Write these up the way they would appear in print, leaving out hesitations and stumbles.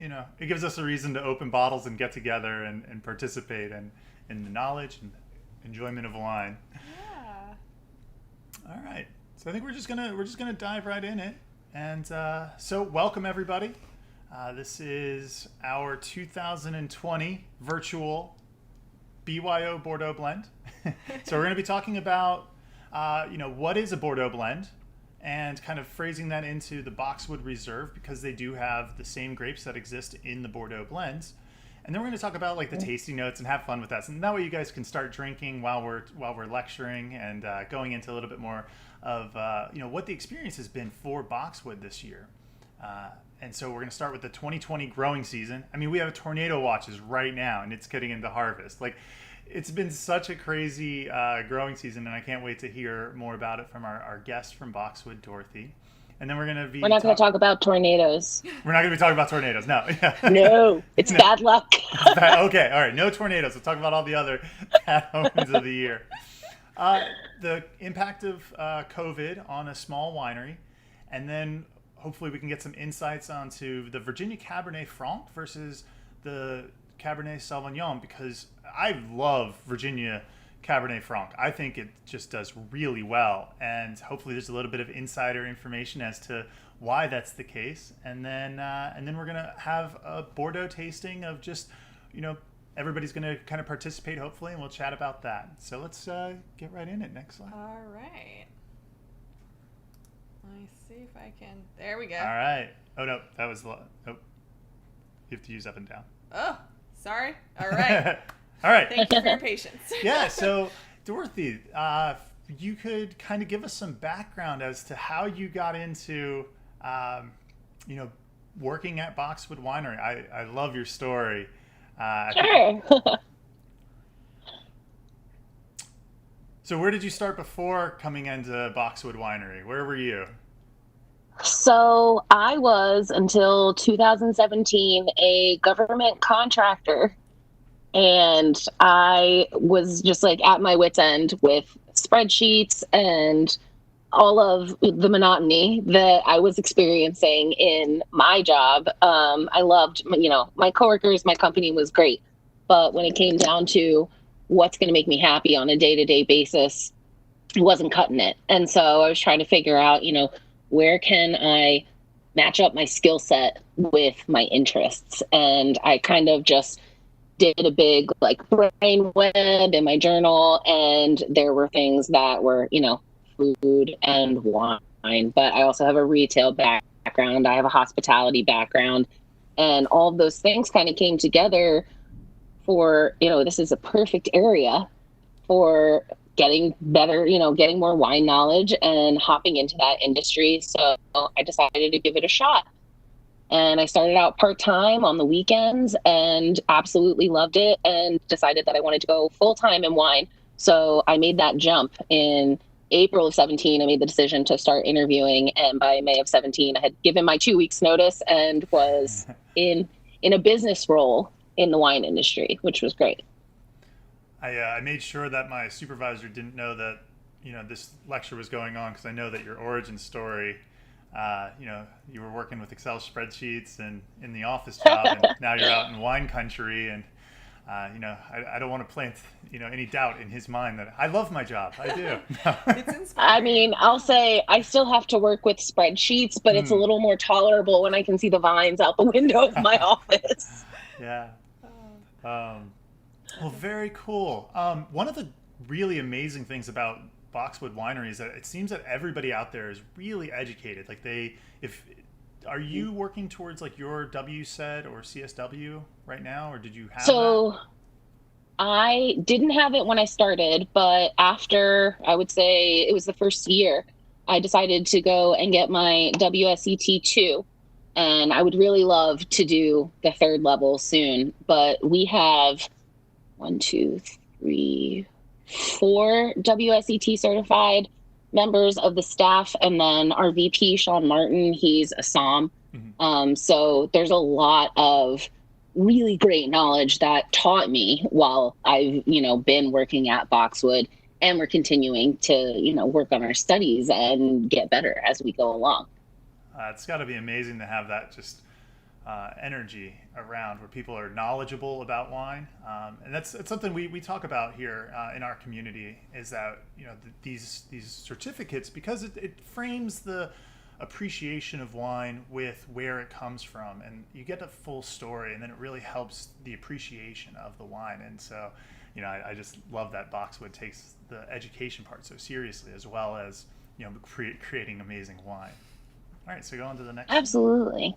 it gives us a reason to open bottles and get together and participate in the knowledge and enjoyment of wine. Yeah. All right. So I think we're just gonna dive right in it. And so welcome everybody. This is our 2020 virtual BYO Bordeaux blend. So we're going to be talking about, what is a Bordeaux blend, and kind of phrasing that into the Boxwood Reserve, because they do have the same grapes that exist in the Bordeaux blends. And then we're going to talk about like the tasting notes and have fun with that. And that way you guys can start drinking while we're lecturing and going into a little bit more of what the experience has been for Boxwood this year. And so we're going to start with the 2020 growing season. I mean, we have tornado watches right now, and it's getting into harvest. Like, it's been such a crazy growing season, and I can't wait to hear more about it from our guest from Boxwood, Dorothy. And then we're going to be... We're not going to talk about tornadoes. We're not going to be talking about tornadoes, no. No, it's bad luck. Okay, all right, no tornadoes. We'll talk about all the other bad omens of the year. The impact of COVID on a small winery, and then hopefully we can get some insights onto the Virginia Cabernet Franc versus the Cabernet Sauvignon, because I love Virginia Cabernet Franc. I think it just does really well, and hopefully there's a little bit of insider information as to why that's the case. And then we're gonna have a Bordeaux tasting of just, everybody's gonna kind of participate hopefully, and we'll chat about that. So let's get right in it. Next slide. All right. Let me see if I can. There we go. All right. Oh no, that was you have to use up and down. Oh, sorry. All right. All right. Thank you for your patience. Yeah. So Dorothy, you could kind of give us some background as to how you got into, working at Boxwood Winery. I love your story. Sure. So where did you start before coming into Boxwood Winery? Where were you? So I was, until 2017, a government contractor. And I was just like at my wit's end with spreadsheets and all of the monotony that I was experiencing in my job. I loved, my coworkers, my company was great. But when it came down to what's going to make me happy on a day-to-day basis, it wasn't cutting it. And so I was trying to figure out, where can I match up my skill set with my interests? And I kind of just did a big brain web in my journal, and there were things that were, food and wine, but I also have a retail background. I have a hospitality background, and all of those things kind of came together for, this is a perfect area for getting better, getting more wine knowledge and hopping into that industry. So I decided to give it a shot. And I started out part-time on the weekends and absolutely loved it, and decided that I wanted to go full-time in wine. So I made that jump in April of 17. I made the decision to start interviewing. And by May of 17, I had given my 2 weeks notice and was in a business role in the wine industry, which was great. I made sure that my supervisor didn't know that, this lecture was going on, because I know that your origin story, you were working with Excel spreadsheets and in the office job, and now you're out in wine country. And, I don't want to plant, any doubt in his mind that I love my job. I do. It's inspiring. I mean, I'll say I still have to work with spreadsheets, but it's a little more tolerable when I can see the vines out the window of my office. Yeah. Well, very cool. One of the really amazing things about Boxwood Winery is that it seems that everybody out there is really educated. Like are you working towards like your WSET or CSW right now, or did you have that? I didn't have it when I started, but after, I would say it was the first year, I decided to go and get my WSET2. And I would really love to do the third level soon, but we have 1, 2, 3, 4 WSET certified members of the staff, and then our VP, Sean Martin, he's a SOM. Mm-hmm. So there's a lot of really great knowledge that taught me while I've, been working at Boxwood, and we're continuing to, work on our studies and get better as we go along. It's got to be amazing to have that just energy around where people are knowledgeable about wine, and that's something we talk about here in our community. Is that these certificates, because it frames the appreciation of wine with where it comes from, and you get a full story, and then it really helps the appreciation of the wine. And so, I just love that Boxwood takes the education part so seriously, as well as creating amazing wine. All right, so go on to the next. Absolutely. One.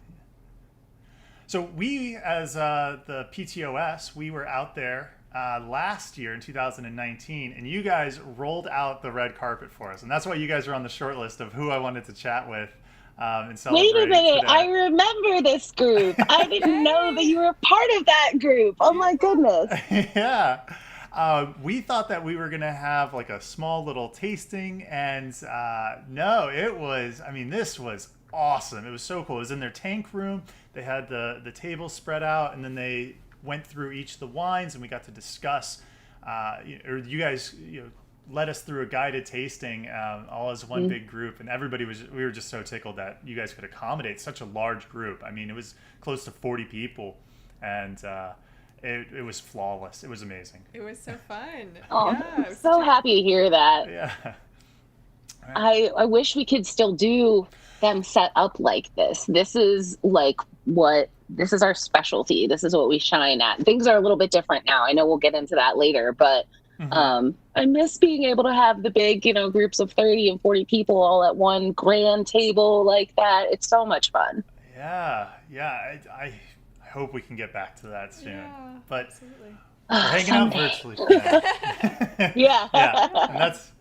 So we, as the PTOS, we were out there last year in 2019, and you guys rolled out the red carpet for us, and that's why you guys are on the short list of who I wanted to chat with and celebrate. Wait a minute, today. I remember this group. I didn't know that you were part of that group. Oh my goodness. Yeah. We thought that we were going to have like a small little tasting, and no, this was awesome. It was so cool. It was in their tank room. They had the table spread out, and then they went through each of the wines, and we got to discuss, or you guys led us through a guided tasting all as one big group, and we were just so tickled that you guys could accommodate such a large group. I mean, it was close to 40 people, and it was flawless. It was amazing. It was so fun. Oh, yeah, I'm so happy to hear that. Yeah. Right. I wish we could still do them set up like this. This is our specialty. This is what we shine at. Things are a little bit different now. I know we'll get into that later, but I miss being able to have the big, groups of 30 and 40 people all at one grand table like that. It's so much fun. Yeah. I hope we can get back to that soon. Yeah, but absolutely. We're hanging out virtually today. Yeah. And that's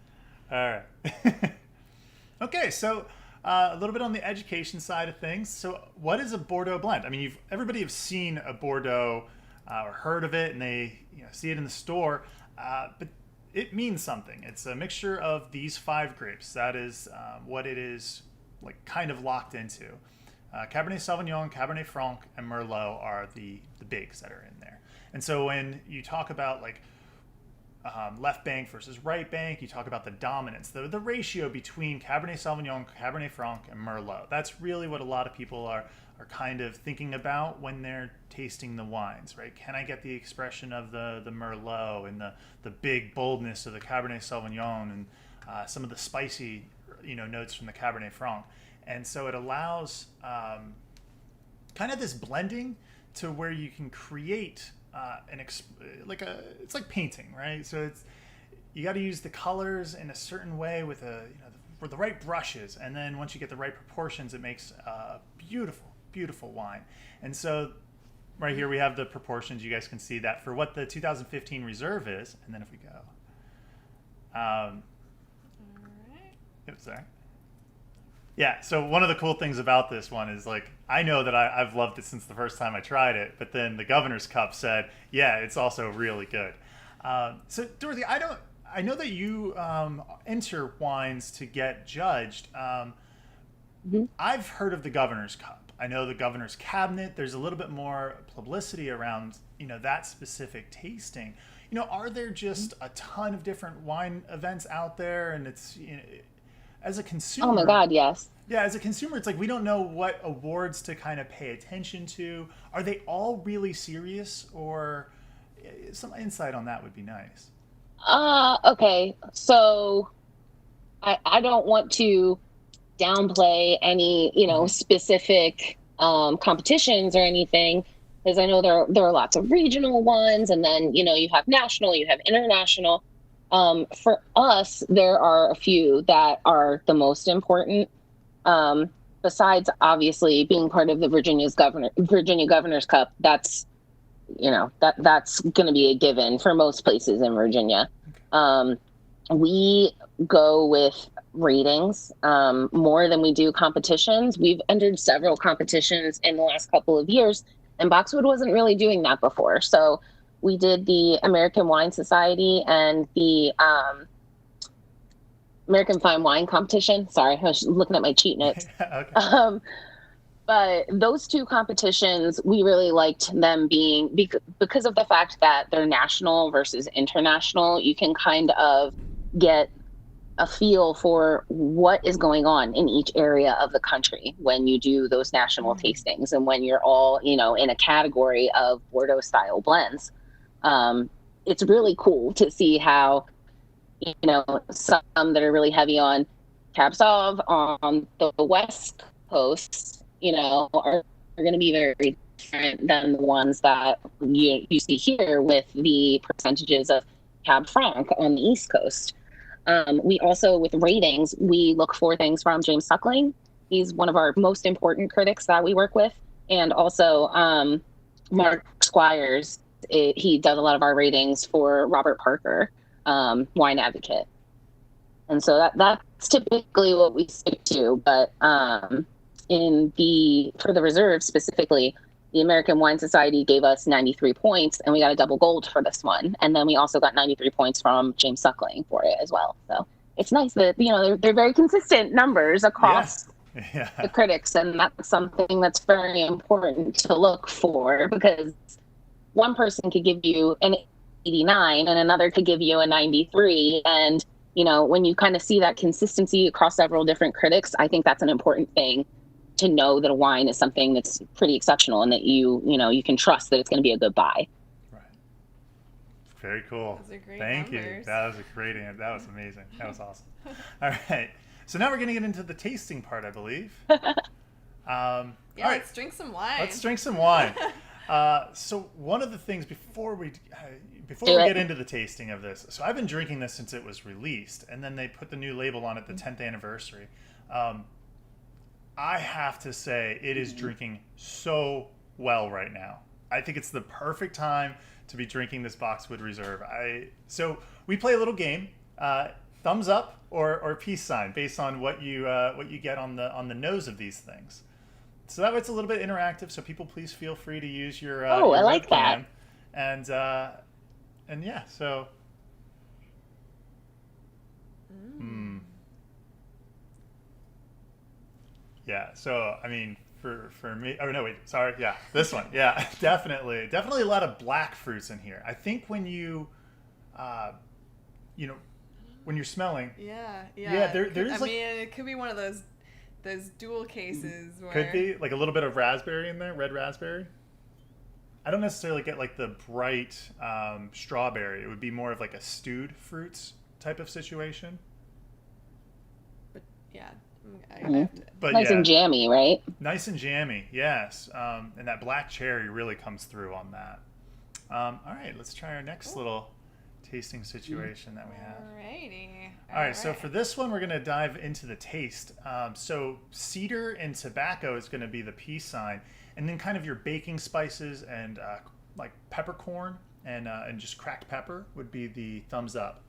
all right. Okay, so a little bit on the education side of things. So what is a Bordeaux blend? I mean, everybody have seen a Bordeaux or heard of it, and they see it in the store, but it means something. It's a mixture of these 5 grapes. That is what it is like kind of locked into. Cabernet Sauvignon, Cabernet Franc, and Merlot are the bigs that are in there. And so when you talk about like left bank versus right bank, you talk about the dominance, the ratio between Cabernet Sauvignon, Cabernet Franc, and Merlot. That's really what a lot of people are kind of thinking about when they're tasting the wines, right? Can I get the expression of the Merlot and the big boldness of the Cabernet Sauvignon and some of the spicy notes from the Cabernet Franc? And so it allows kind of this blending to where you can create it's like painting, right? So you got to use the colors in a certain way with the right brushes, and then once you get the right proportions, it makes a beautiful wine. And so right here we have the proportions. You guys can see that for what the 2015 reserve is, and then if we go, All right. oops, sorry. Yeah, so one of the cool things about this one is like I know that I've loved it since the first time I tried it, but then the Governor's Cup said, yeah, it's also really good. So Dorothy, I know that you enter wines to get judged. I've heard of the Governor's Cup. I know the Governor's Cabinet. There's a little bit more publicity around that specific tasting. Are there just a ton of different wine events out there, and it's as a consumer? Oh my God, yes. Yeah, as a consumer, it's like we don't know what awards to kind of pay attention to. Are they all really serious, or some insight on that would be nice? Okay, so I don't want to downplay any specific competitions or anything, because I know there are lots of regional ones, and then you have national, you have international. For us, there are a few that are the most important. Besides obviously being part of the Virginia Governor's Cup, that's that's going to be a given for most places in Virginia. We go with ratings more than we do competitions. We've entered several competitions in the last couple of years, and Boxwood wasn't really doing that before. So we did the American Wine Society and the American Fine Wine Competition. Sorry, I was looking at my cheat notes. Okay. But those 2 competitions, we really liked them being, because of the fact that they're national versus international. You can kind of get a feel for what is going on in each area of the country when you do those national tastings and when you're all, in a category of Bordeaux style blends. It's really cool to see how, some that are really heavy on Cab Sauv on the West Coast, are going to be very different than the ones that you see here with the percentages of Cab Franc on the East Coast. We also, with ratings, we look for things from James Suckling. He's one of our most important critics that we work with. And also Mark Squires. He does a lot of our ratings for Robert Parker, Wine Advocate. And so that's typically what we stick to. But for the reserve specifically, the American Wine Society gave us 93 points, and we got a double gold for this one. And then we also got 93 points from James Suckling for it as well. So it's nice that, they're very consistent numbers across the critics. And that's something that's very important to look for, because one person could give you an 89 and another could give you a 93. And, when you kind of see that consistency across several different critics, I think that's an important thing to know, that a wine is something that's pretty exceptional and that you can trust that it's going to be a good buy. Right. Very cool. Those are great Thank numbers. you. That was a great answer. That was amazing. That was awesome. All right. So now we're going to get into the tasting part, I believe. All right. Let's drink some wine. Let's drink some wine. So one of the things before we get into the tasting of this, so I've been drinking this since it was released, and then they put the new label on it, the 10th anniversary. I have to say, it is drinking so well right now. I think it's the perfect time to be drinking this Boxwood Reserve. So we play a little game, thumbs up or peace sign, based on what you get on the nose of these things. So that way it's a little bit interactive. So people, please feel free to use your I like webcam. And yeah, so. Yeah, so I mean, for me, oh no, wait, sorry, yeah, this one, yeah, definitely a lot of black fruits in here. I think when you, when you're smelling, yeah, there is I mean, it could be one of those dual cases where could be like a little bit of raspberry in there, red raspberry. I don't necessarily get like the bright strawberry. It would be more of like a stewed fruits type of situation. But yeah. But nice and jammy, right? Nice and jammy, yes. And that black cherry really comes through on that. All right, let's try our next little tasting situation that we have. Alrighty. All right, so for this one, we're going to dive into the taste. So cedar and tobacco is going to be the peace sign, and then kind of your baking spices and like peppercorn and just cracked pepper would be the thumbs up.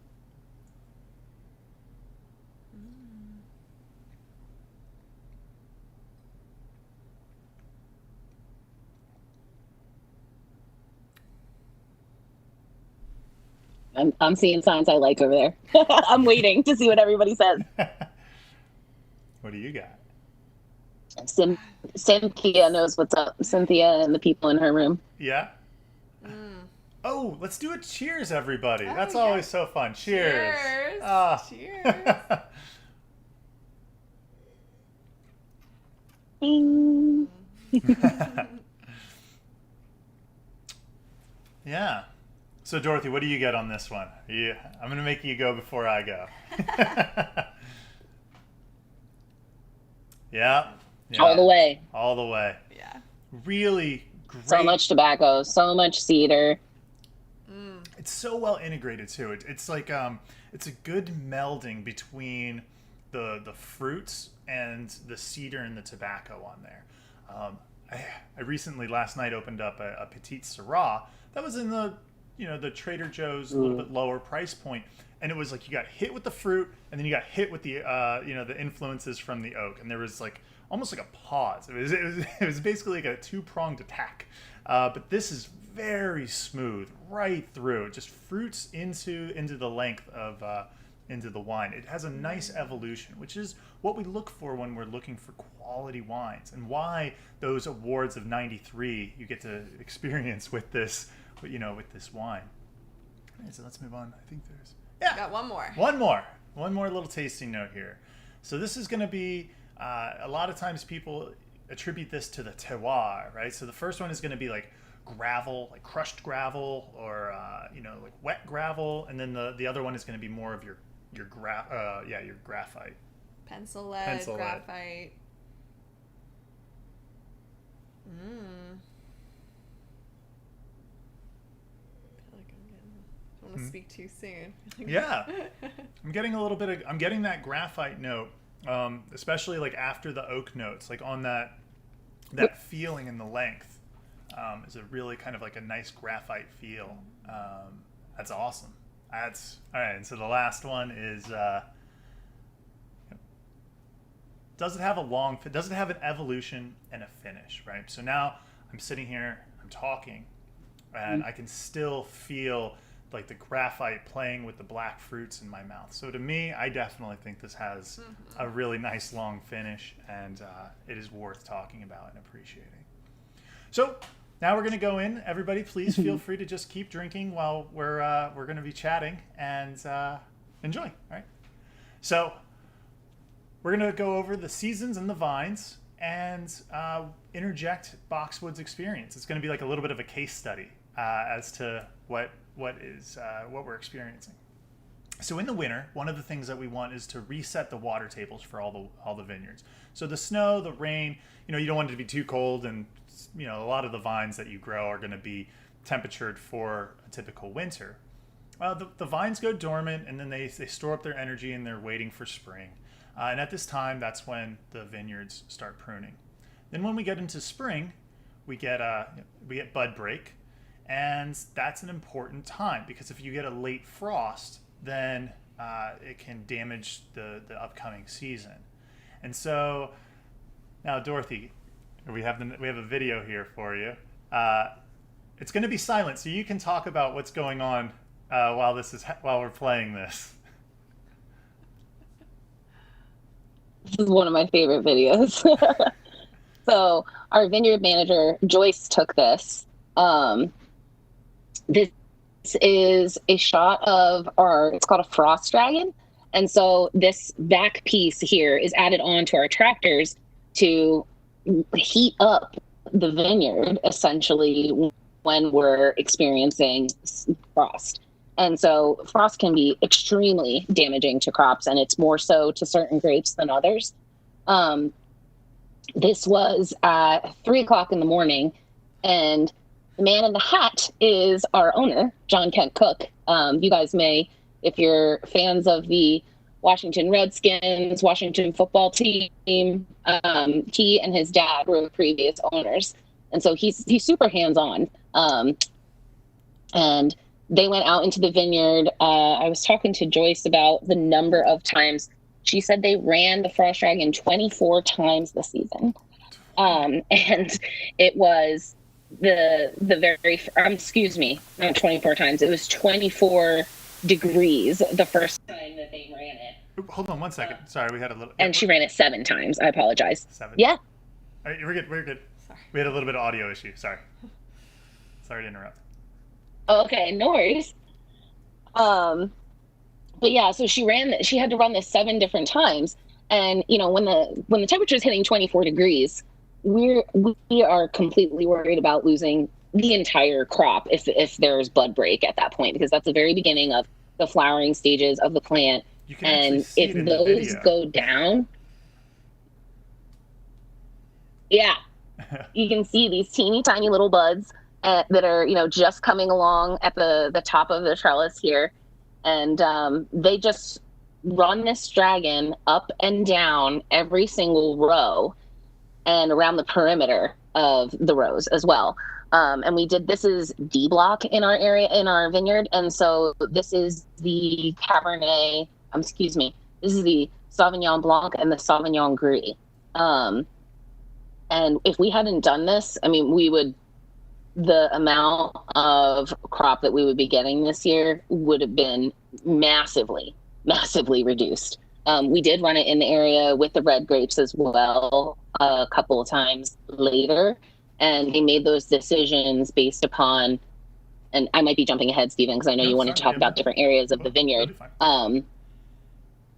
I'm seeing signs I like over there. I'm waiting to see what everybody says. What do you got? Cynthia knows what's up. Cynthia and the people in her room. Yeah? Oh, let's do a cheers, everybody. Oh, That's yeah. always so fun. Cheers. Cheers. Bing. Yeah. So, Dorothy, what do you get on this one? I'm going to make you go before I go. Yeah. All the way. All the way. Yeah. Really great. So much tobacco, so much cedar. It's so well integrated too. It's like it's a good melding between the fruits and the cedar and the tobacco on there. I recently last night opened up a Petite Syrah that was in the Trader Joe's a little bit lower price point, and it was like you got hit with the fruit and then you got hit with the the influences from the oak, and there was like almost like a pause. It was basically like a two-pronged attack. But this is very smooth right through. Just fruits into the length of into the wine. It has a nice evolution, which is what we look for when we're looking for quality wines, and why those awards of 93 you get to experience with this, with this wine. All right, so let's move on. I think there's Got one more. one more. one more little tasting note here. So this is going to be, a lot of times people attribute this to the terroir, right? So the first one is going to be like gravel, like crushed gravel, or like wet gravel, and then the other one is going to be more of your graphite. Pencil lead, graphite. I want to speak too soon. Yeah, I'm getting that graphite note, especially like after the oak notes, like on that feeling in the length, is a really kind of like a nice graphite feel. That's awesome. That's all right. And so the last one is, does it have an evolution and a finish, right? So now I'm sitting here, I'm talking, and I can still feel like the graphite playing with the black fruits in my mouth. So to me, I definitely think this has a really nice long finish, and it is worth talking about and appreciating. So now we're going to go in. Everybody, please feel free to just keep drinking while we're going to be chatting and enjoy. All right. So we're going to go over the seasons and the vines and interject Boxwood's experience. It's going to be like a little bit of a case study as to what we're experiencing. So in the winter, one of the things that we want is to reset the water tables for all the vineyards. So the snow, the rain, you don't want it to be too cold, and a lot of the vines that you grow are going to be temperatured for a typical winter. The vines go dormant, and then they store up their energy, and they're waiting for spring. And at this time, that's when the vineyards start pruning. Then when we get into spring, we get bud break. And that's an important time, because if you get a late frost, then it can damage the upcoming season. And so now, Dorothy, we have a video here for you. It's going to be silent, so you can talk about what's going on while we're playing this. This is one of my favorite videos. So our vineyard manager, Joyce, took this. This is a shot of it's called a frost dragon. And so this back piece here is added on to our tractors to heat up the vineyard, essentially, when we're experiencing frost. And so frost can be extremely damaging to crops, and it's more so to certain grapes than others. This was at 3:00 in the morning, and the man in the hat is our owner, John Kent Cook. You guys may, if you're fans of the Washington Redskins, Washington football team, he and his dad were the previous owners. And so he's super hands-on. And they went out into the vineyard. I was talking to Joyce about the number of times. She said they ran the Frost Dragon 24 times this season. And it was not 24 times. It was 24 degrees the first time that they ran it. Hold on one second. Sorry, we had a little. And she ran it 7 times. I apologize. 7. Yeah. All right, we're good. We're good. Sorry. We had a little bit of audio issue. Sorry to interrupt. Okay, no worries. But yeah, so she had to run this 7 different times. And when the temperature is hitting 24 degrees, we are completely worried about losing the entire crop if there's bud break at that point, because that's the very beginning of the flowering stages of the plant. You can And see if it in the those video. go down, yeah, you can see these teeny tiny little buds that are just coming along at the top of the trellis here, and they just run this dragon up and down every single row and around the perimeter of the rows as well. And this is D block in our area, in our vineyard. And so this is the this is the Sauvignon Blanc and the Sauvignon Gris. And if we hadn't done this, the amount of crop that we would be getting this year would have been massively reduced. We did run it in the area with the red grapes as well a couple of times later, and they made those decisions based upon, and I might be jumping ahead, Stephen, because I know you want to talk about different areas of the vineyard.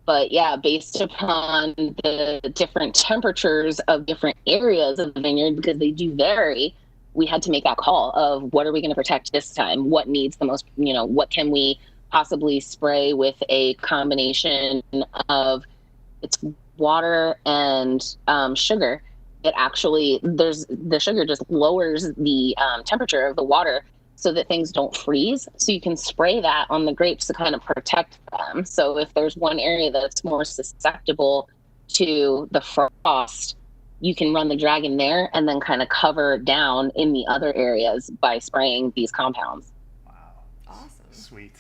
But yeah, based upon the different temperatures of different areas of the vineyard, because they do vary, we had to make that call of what are we going to protect this time? What needs the most, what can we possibly spray with a combination of it's water and sugar. It actually, the sugar just lowers the temperature of the water so that things don't freeze. So you can spray that on the grapes to kind of protect them. So if there's one area that's more susceptible to the frost, you can run the dragon there and then kind of cover down in the other areas by spraying these compounds. Wow. Awesome. Sweet.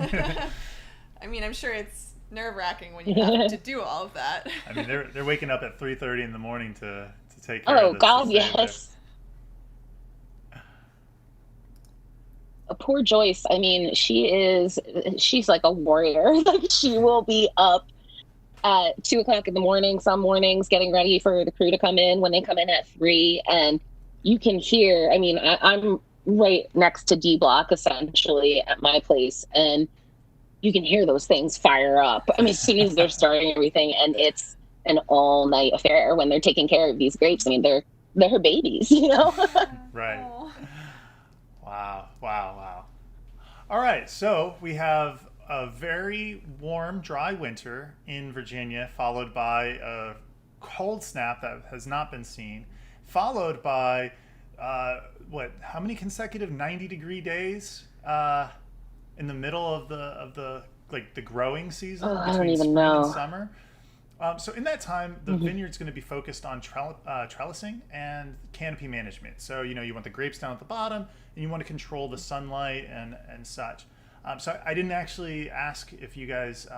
I mean, I'm sure it's nerve-wracking when you have to do all of that. I mean, they're waking up at 3:30 in the morning to take care of this. God, yes. Poor Joyce. I mean, she's like a warrior. Like, she will be up at 2:00 in the morning, some mornings, getting ready for the crew to come in when they come in at 3. And you can hear, I mean, I'm right next to D Block essentially at my place. And you can hear those things fire up. I mean, as soon as they're starting everything, and it's an all night affair when they're taking care of these grapes. I mean, they're her babies, Right. Oh. Wow. All right, so we have a very warm, dry winter in Virginia, followed by a cold snap that has not been seen, followed by how many consecutive 90-degree days in the middle of the growing season between spring and summer. So in that time, the vineyard's going to be focused on trellising and canopy management. So, you want the grapes down at the bottom, and you want to control the sunlight and such. So I didn't actually ask if you guys,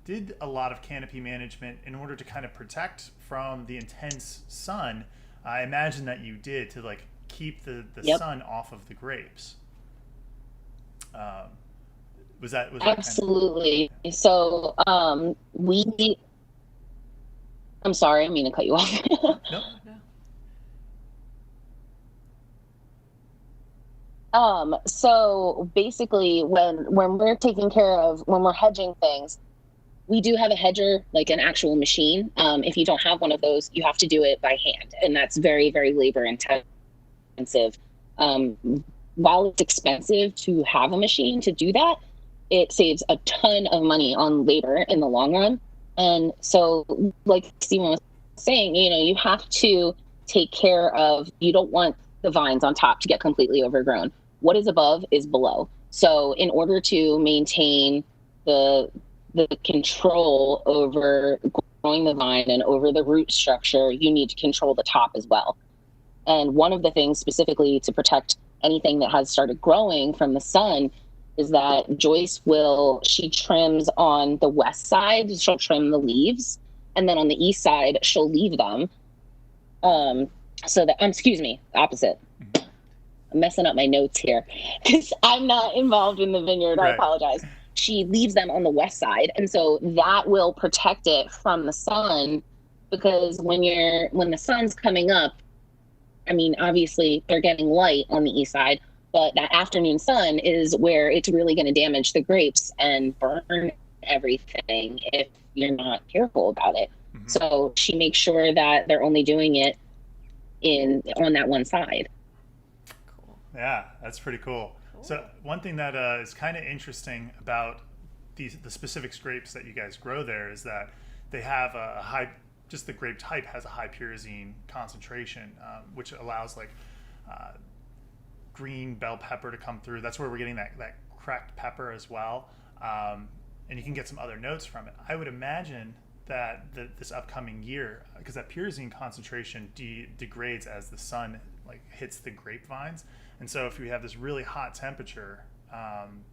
did a lot of canopy management in order to kind of protect from the intense sun. I imagine that you did to keep the sun off of the grapes. Was that absolutely? Kind of... So I'm sorry, I didn't mean to cut you off. No. So basically, when we're taking care of, when we're hedging things, we do have a hedger, like an actual machine. If you don't have one of those, you have to do it by hand, and that's very, very labor intensive. While it's expensive to have a machine to do that, it saves a ton of money on labor in the long run. And so, like Stephen was saying, you have to take care of, you don't want the vines on top to get completely overgrown. What is above is below. So in order to maintain the control over growing the vine and over the root structure, you need to control the top as well. And one of the things specifically to protect anything that has started growing from the sun is that Joyce she trims on the west side, she'll trim the leaves, and then on the east side, she'll leave them. Excuse me, opposite. I'm messing up my notes here because I'm not involved in the vineyard. Right. I apologize. She leaves them on the west side, and so that will protect it from the sun, because when the sun's coming up, I mean, obviously they're getting light on the east side, but that afternoon sun is where it's really going to damage the grapes and burn everything if you're not careful about it. Mm-hmm. So she makes sure that they're only doing it on that one side. Cool. Yeah, that's pretty cool. So one thing that is kind of interesting about the specific grapes that you guys grow there is that they have a high, just the grape type has a high pyrazine concentration, which allows green bell pepper to come through. That's where we're getting that cracked pepper as well. And you can get some other notes from it. I would imagine that this upcoming year, because that pyrazine concentration degrades as the sun hits the grapevines. And so if we have this really hot temperature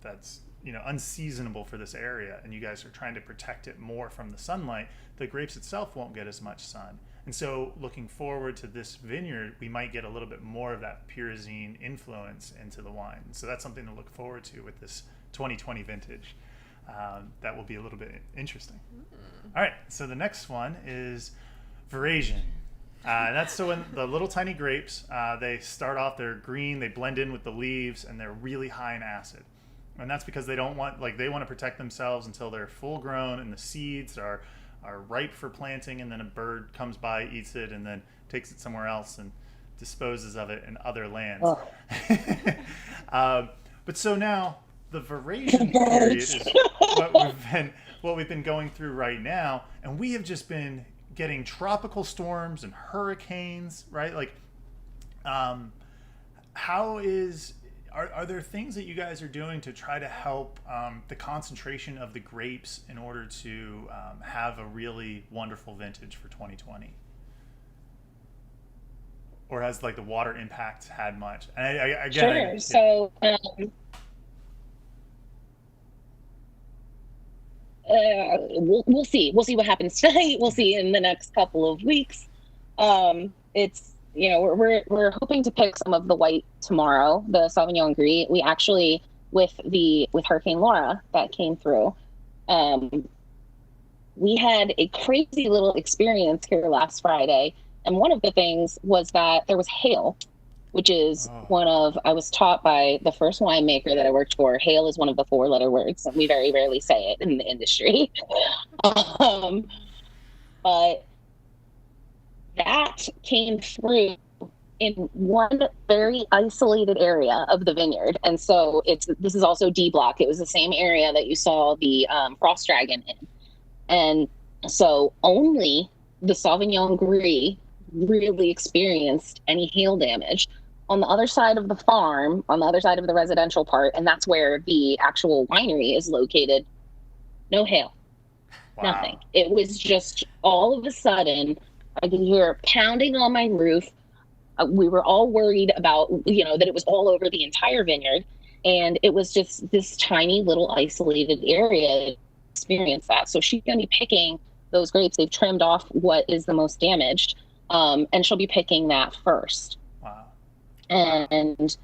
that's unseasonable for this area, and you guys are trying to protect it more from the sunlight, the grapes itself won't get as much sun. And so looking forward to this vineyard, we might get a little bit more of that pyrazine influence into the wine. So that's something to look forward to with this 2020 vintage. That will be a little bit interesting. All right, so the next one is Verasion. That's so when the little tiny grapes, they start off, they're green, they blend in with the leaves, and they're really high in acid. And that's because they don't want, like, they want to protect themselves until they're full grown and the seeds are ripe for planting, and then a bird comes by, eats it, and then takes it somewhere else and disposes of it in other lands. But so now the veraison period is what we've been going through right now, and we have just been getting tropical storms and hurricanes, right? Like, are there things that you guys are doing to try to help the concentration of the grapes in order to have a really wonderful vintage for 2020? Or has, like, the water impact had much? And Sure. So we'll see. We'll see what happens tonight. We'll see in the next couple of weeks. It's, you know, we're hoping to pick some of the white tomorrow, the Sauvignon Gris. We actually, with Hurricane Laura that came through, we had a crazy little experience here last Friday. And one of the things was that there was hail, which is I was taught by the first winemaker that I worked for, hail is one of the 4-letter words, and we very rarely say it in the industry. But that came through in one very isolated area of the vineyard. And so this is also D block. It was the same area that you saw the frost dragon in. And so only the Sauvignon Gris really experienced any hail damage. On the other side of the farm, on the other side of the residential part, and that's where the actual winery is located, no hail. Wow. Nothing. It was just all of a sudden, I could hear pounding on my roof. We were all worried about, that it was all over the entire vineyard. And it was just this tiny little isolated area that experienced that. So she's going to be picking those grapes. They've trimmed off what is the most damaged. And she'll be picking that first. Wow. And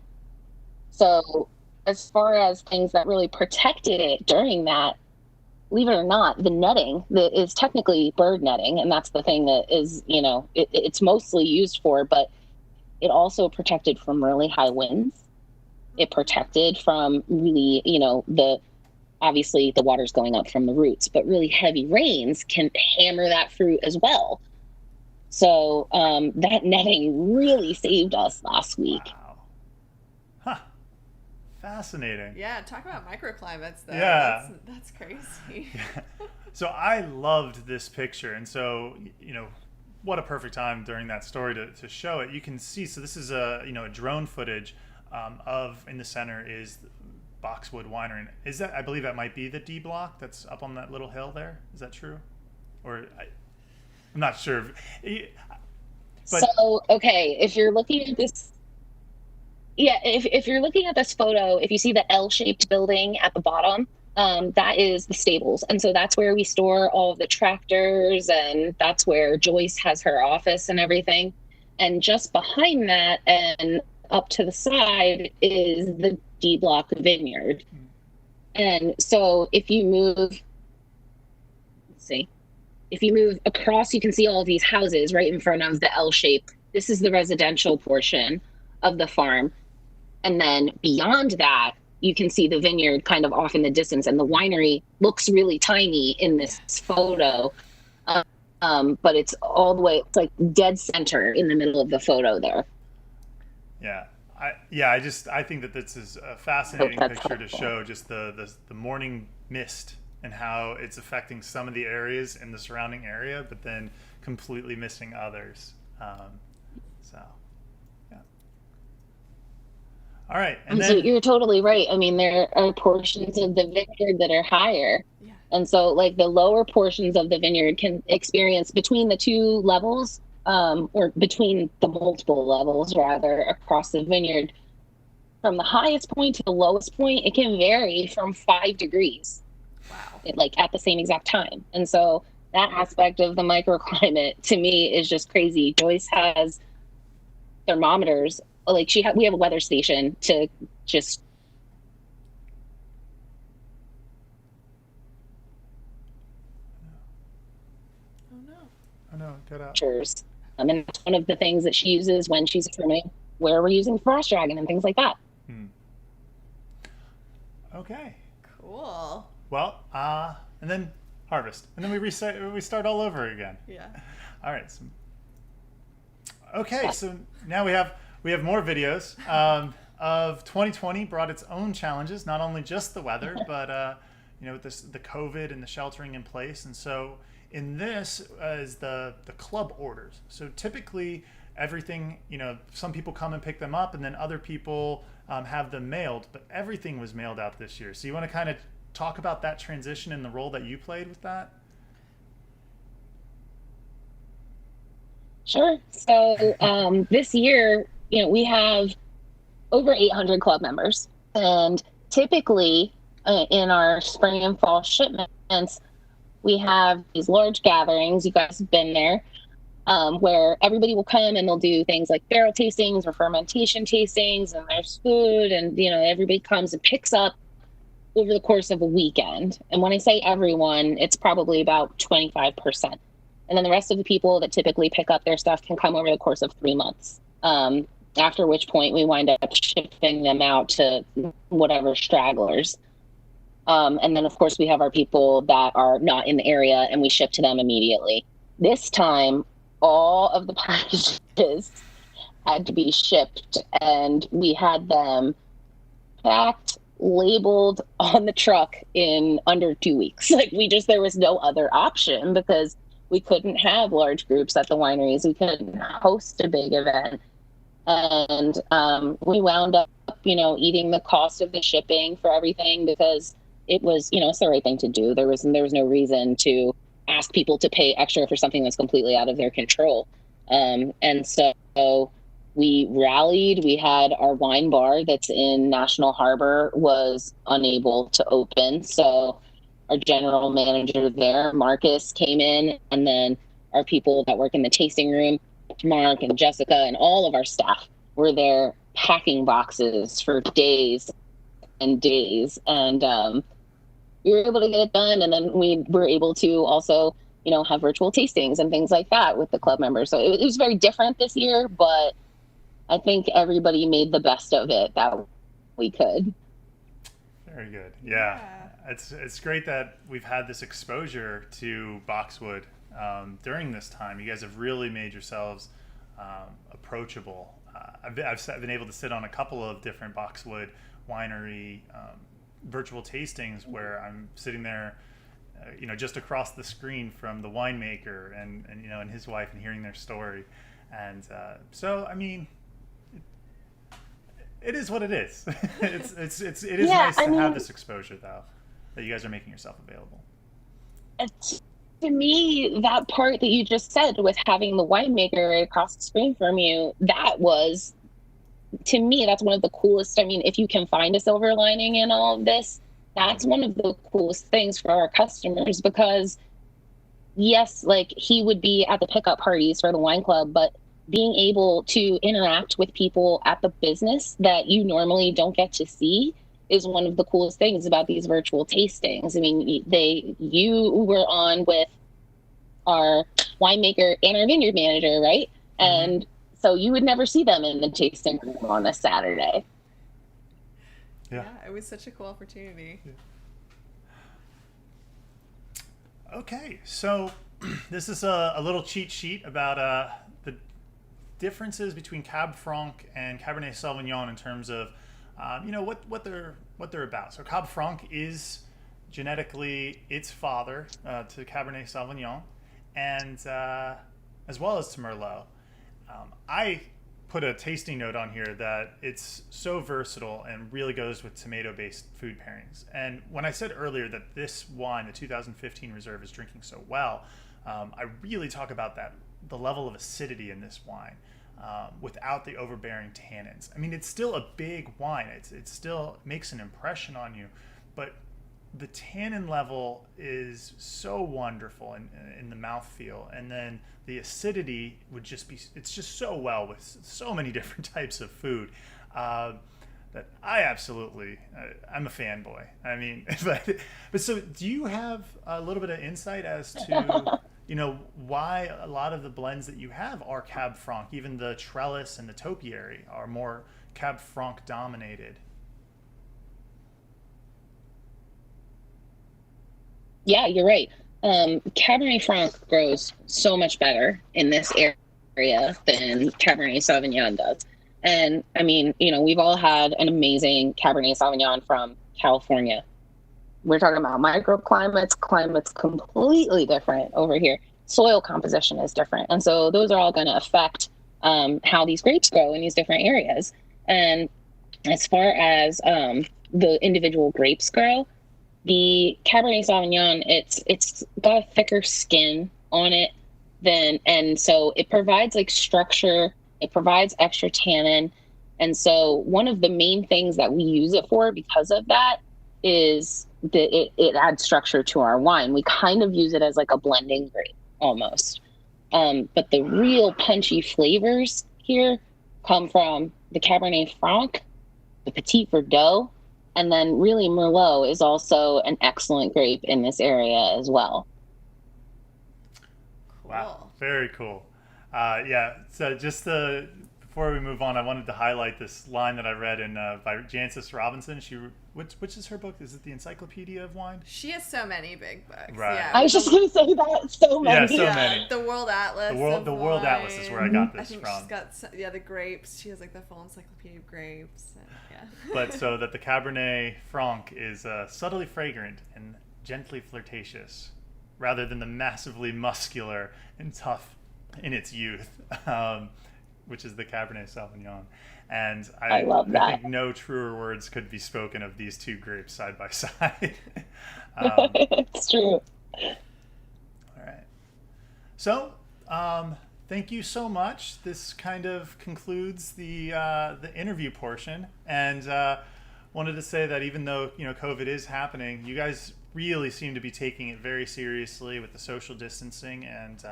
so as far as things that really protected it during that, believe it or not, the netting that is technically bird netting, and that's the thing that is, it's mostly used for, but it also protected from really high winds. It protected from really, obviously the water's going up from the roots, but really heavy rains can hammer that fruit as well. So that netting really saved us last week. Wow. Huh. Fascinating. Yeah, talk about microclimates, though. Yeah. That's crazy. Yeah. So I loved this picture. And so, what a perfect time during that story to show it. You can see, so this is a drone footage of, in the center is Boxwood Winery. Is that, I believe that might be the D block that's up on that little hill there. Is that true? Or I'm not sure. But, so, okay, if you're looking at this, if you're looking at this photo, if you see the L-shaped building at the bottom, that is the stables. And so that's where we store all of the tractors, and that's where Joyce has her office and everything. And just behind that and up to the side is the D block vineyard. And so if you move, if you move across, you can see all of these houses right in front of the L shape. This is the residential portion of the farm. And then beyond that, you can see the vineyard kind of off in the distance. And the winery looks really tiny in this photo. But it's all the way, it's like dead center in the middle of the photo there. Yeah. I think that this is a fascinating picture to show just the morning mist and how it's affecting some of the areas in the surrounding area, but then completely missing others. So, yeah. All right. And so you're totally right. I mean, there are portions of the vineyard that are higher. Yeah. And so like the lower portions of the vineyard can experience between the two levels, or between the multiple levels rather, across the vineyard, from the highest point to the lowest point, it can vary from 5 degrees. Wow. Like at the same exact time. And so that aspect of the microclimate to me is just crazy. Joyce has thermometers. Like we have a weather station to just. Oh no, get out. And that's one of the things that she uses when she's determining where we're using frost dragon and things like that. Okay. Cool. Well, and then harvest, and then we start all over again. Yeah. All right. So, okay, so now we have more videos. Of 2020 brought its own challenges, not only just the weather, but with the COVID and the sheltering in place. And so in this is the club orders. So typically everything, some people come and pick them up, and then other people have them mailed. But everything was mailed out this year. So you want to kind of talk about that transition and the role that you played with that? Sure. So this year, we have over 800 club members, and typically in our spring and fall shipments, we have these large gatherings. You guys have been there, where everybody will come and they'll do things like barrel tastings or fermentation tastings, and there's food, and everybody comes and picks up over the course of a weekend. And when I say everyone, it's probably about 25%. And then the rest of the people that typically pick up their stuff can come over the course of 3 months. After which point we wind up shipping them out to whatever stragglers. And then, of course, we have our people that are not in the area, and we ship to them immediately. This time, all of the packages had to be shipped, and we had them packed, labeled on the truck in under 2 weeks. There was no other option, because we couldn't have large groups at the wineries. We couldn't host a big event. And we wound up, eating the cost of the shipping for everything, because it was, it's the right thing to do. There was no reason to ask people to pay extra for something that's completely out of their control. And so we rallied. We had our wine bar that's in National Harbor was unable to open. So our general manager there, Marcus, came in, and then our people that work in the tasting room, Mark and Jessica and all of our staff, were there packing boxes for days and days. And we were able to get it done. And then we were able to also, have virtual tastings and things like that with the club members. So it was very different this year, but I think everybody made the best of it that we could. Very good. Yeah. It's great that we've had this exposure to Boxwood during this time. You guys have really made yourselves approachable. I've been able to sit on a couple of different Boxwood winery virtual tastings where I'm sitting there, just across the screen from the winemaker and his wife, and hearing their story. And so, I mean, it is what it is. It is nice to have this exposure, though, that you guys are making yourself available. To me, that part that you just said with having the winemaker right across the screen from you, that was, to me, that's one of the coolest. I mean, if you can find a silver lining in all of this, that's one of the coolest things for our customers, because yes, he would be at the pickup parties for the wine club, but being able to interact with people at the business that you normally don't get to see is one of the coolest things about these virtual tastings. I mean, you were on with our winemaker and our vineyard manager, right? Mm-hmm. And so you would never see them in the tasting room on a Saturday. Yeah, it was such a cool opportunity. Yeah. Okay, so this is a little cheat sheet about the differences between Cab Franc and Cabernet Sauvignon in terms of what they're about. So Cab Franc is genetically its father to Cabernet Sauvignon, and as well as to Merlot. I put a tasting note on here that it's so versatile and really goes with tomato-based food pairings. And when I said earlier that this wine, the 2015 Reserve, is drinking so well, I really talk about the level of acidity in this wine. Without the overbearing tannins. I mean, it's still a big wine. It still makes an impression on you, but the tannin level is so wonderful in the mouthfeel, and then the acidity would it's just so well with so many different types of food that I absolutely, I'm a fanboy. I mean, but so do you have a little bit of insight as to why a lot of the blends that you have are Cab Franc, even the Trellis and the Topiary are more Cab Franc dominated? Yeah, you're right. Cabernet Franc grows so much better in this area than Cabernet Sauvignon does. And I mean, we've all had an amazing Cabernet Sauvignon from California. We're talking about microclimates, climates completely different over here. Soil composition is different. And so those are all going to affect how these grapes grow in these different areas. And as far as the individual grapes grow, the Cabernet Sauvignon, it's got a thicker skin on it and so it provides like structure, it provides extra tannin. And so one of the main things that we use it for because of that is that it adds structure to our wine. We kind of use it as like a blending grape almost. But the real punchy flavors here come from the Cabernet Franc, the Petit Verdot, and then really Merlot is also an excellent grape in this area as well. Cool. Wow, very cool. Yeah, so just before we move on, I wanted to highlight this line that I read by Jancis Robinson. Which is her book? Is it the Encyclopedia of Wine? She has so many big books. Right. Yeah. I was just going to say that. So many. Yeah, so many. The World Atlas. The World Atlas is where I got this think from. She's got the grapes. She has like the full encyclopedia of grapes. And, yeah. But so that the Cabernet Franc is subtly fragrant and gently flirtatious, rather than the massively muscular and tough in its youth, which is the Cabernet Sauvignon. And I love that. I think no truer words could be spoken of these two grapes side by side. It's true. All right. So, thank you so much. This kind of concludes the interview portion, and wanted to say that even though COVID is happening, you guys really seem to be taking it very seriously with the social distancing and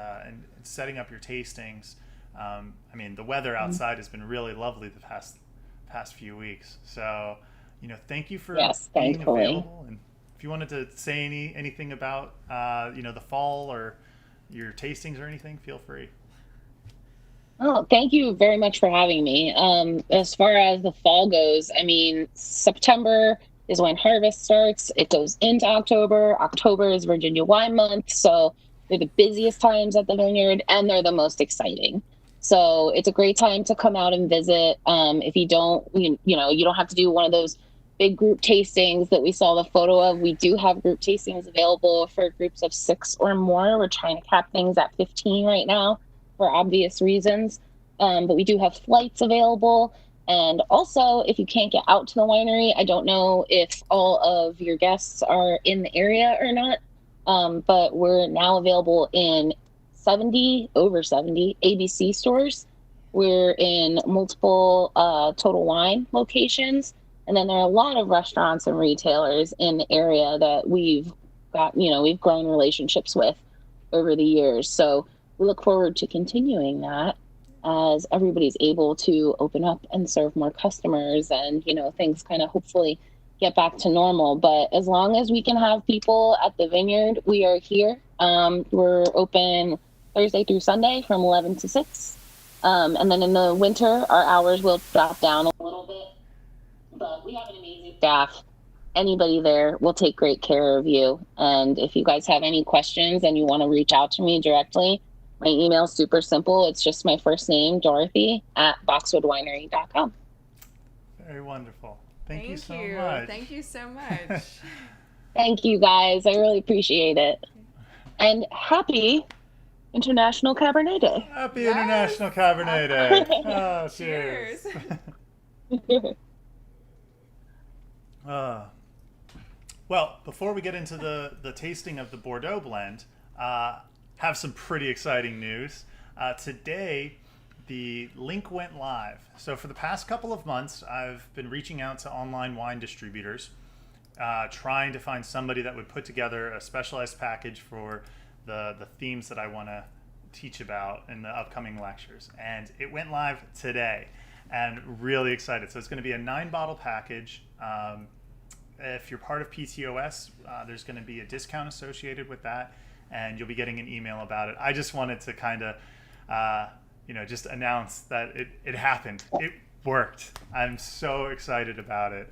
setting up your tastings. I mean, the weather outside has been really lovely the past few weeks. So, thank you for being available. And if you wanted to say anything about the fall or your tastings or anything, feel free. Oh, thank you very much for having me. As far as the fall goes, I mean, September is when harvest starts. It goes into October. October is Virginia Wine Month. So they're the busiest times at the vineyard and they're the most exciting. So it's a great time to come out and visit. If you don't, you don't have to do one of those big group tastings that we saw the photo of. We do have group tastings available for groups of 6 or more. We're trying to cap things at 15 right now for obvious reasons. But we do have flights available. And also, if you can't get out to the winery, I don't know if all of your guests are in the area or not. But we're now available in over 70 ABC stores. We're in multiple Total Wine locations. And then there are a lot of restaurants and retailers in the area that we've grown relationships with over the years. So we look forward to continuing that as everybody's able to open up and serve more customers and, things kind of hopefully get back to normal. But as long as we can have people at the vineyard, we are here. We're open Thursday through Sunday from 11 to 6. And then in the winter, our hours will drop down a little bit. But we have an amazing staff. Anybody there will take great care of you. And if you guys have any questions and you want to reach out to me directly, my email is super simple. It's just my first name, Dorothy, at boxwoodwinery.com. Very wonderful. Thank you so much. Thank you so much. Thank you, guys. I really appreciate it. And happy International Cabernet Day. Happy International Cabernet Day. Oh, cheers. Well, before we get into the tasting of the Bordeaux blend, have some pretty exciting news. Today, the link went live. So for the past couple of months, I've been reaching out to online wine distributors, trying to find somebody that would put together a specialized package for the themes that I want to teach about in the upcoming lectures. And it went live today, and really excited. So it's going to be a 9-bottle package. If you're part of PTOS, there's going to be a discount associated with that, and you'll be getting an email about it. I just wanted to kind of, just announce that it happened. It worked. I'm so excited about it.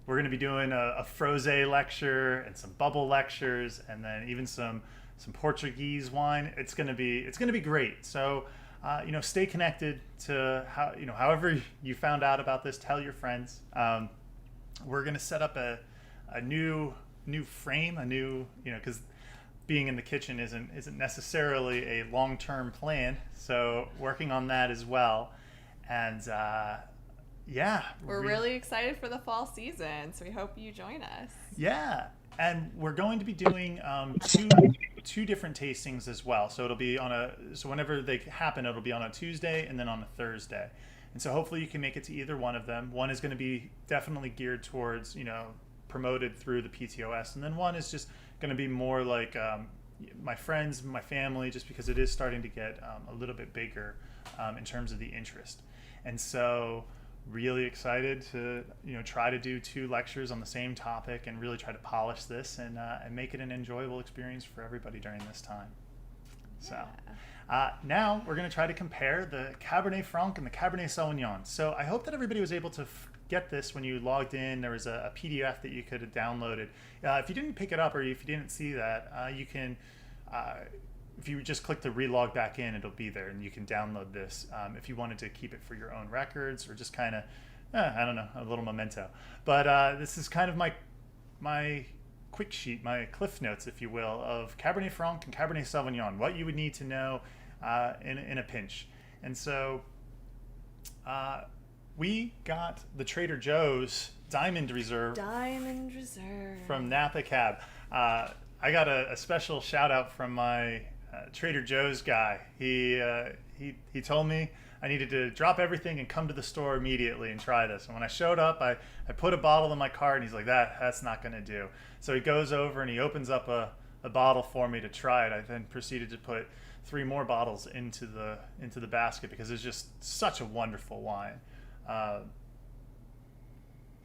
we're going to be doing a frosé lecture and some bubble lectures, and then even some Portuguese wine. It's going to be great. So, stay connected to however you found out about this. Tell your friends. We're going to set up a new frame, because being in the kitchen isn't necessarily a long-term plan. So working on that as well, and we're really excited for the fall season. So we hope you join us. Yeah, and we're going to be doing two different tastings as well. So it'll be so whenever they happen, it'll be on a Tuesday and then on a Thursday. And so hopefully you can make it to either one of them. One is going to be definitely geared towards, promoted through the PTOS. And then one is just going to be more like my friends, my family, just because it is starting to get a little bit bigger in terms of the interest. And so really excited to, try to do 2 lectures on the same topic and really try to polish this and make it an enjoyable experience for everybody during this time. So now we're going to try to compare the Cabernet Franc and the Cabernet Sauvignon. So I hope that everybody was able to get this when you logged in. There was a PDF that you could have downloaded. If you didn't pick it up or if you didn't see that, you can, if you just click to relog back in, it'll be there and you can download this if you wanted to keep it for your own records or just kind of, I don't know, a little memento. But this is kind of my quick sheet, my cliff notes, if you will, of Cabernet Franc and Cabernet Sauvignon, what you would need to know in a pinch. And so we got the Trader Joe's Diamond Reserve from Napa Cab. I got a special shout out from my Trader Joe's guy. He told me I needed to drop everything and come to the store immediately and try this. And when I showed up, I put a bottle in my cart and he's like, that's not going to do. So he goes over and he opens up a bottle for me to try it. I then proceeded to put 3 more bottles into the basket because it's just such a wonderful wine.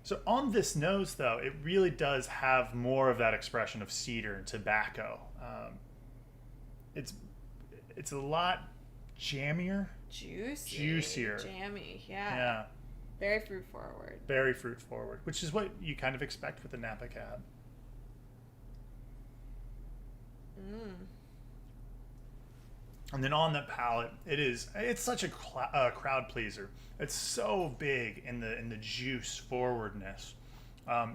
So on this nose, though, it really does have more of that expression of cedar and tobacco. It's a lot jammier. Juicier. Jammy, yeah. Very fruit forward. Which is what you kind of expect with the Napa Cab. And then on the palate, it's such a crowd pleaser. It's so big in the juice forwardness.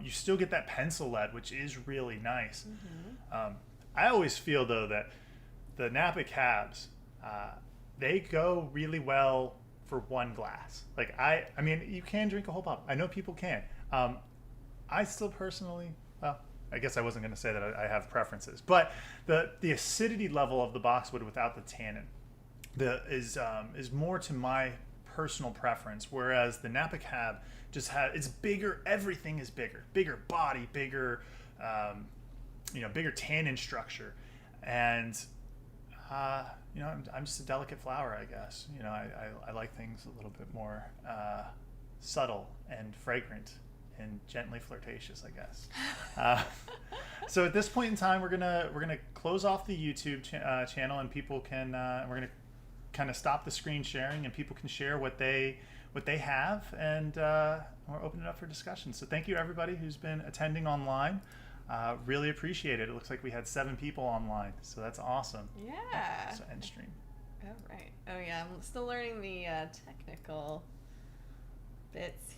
You still get that pencil lead, which is really nice. I always feel though that the Napa Cabs, they go really well for one glass. Like I mean, you can drink a whole bottle. I know people can. I still personally, well, I guess I wasn't going to say that I have preferences, but the acidity level of the Boxwood without the tannin is more to my personal preference, whereas the Napa Cab just it's bigger. Everything is bigger body, bigger tannin structure, and I'm just a delicate flower, I guess. I like things a little bit more subtle and fragrant and gently flirtatious, I guess. So at this point in time, we're gonna close off the YouTube channel, and people can we're gonna kind of stop the screen sharing, and people can share what they have, and we're opening it up for discussion. So thank you everybody who's been attending online. Really appreciate it. It looks like we had 7 people online, so that's awesome. Yeah. So end stream. Oh right. Oh yeah. I'm still learning the technical bits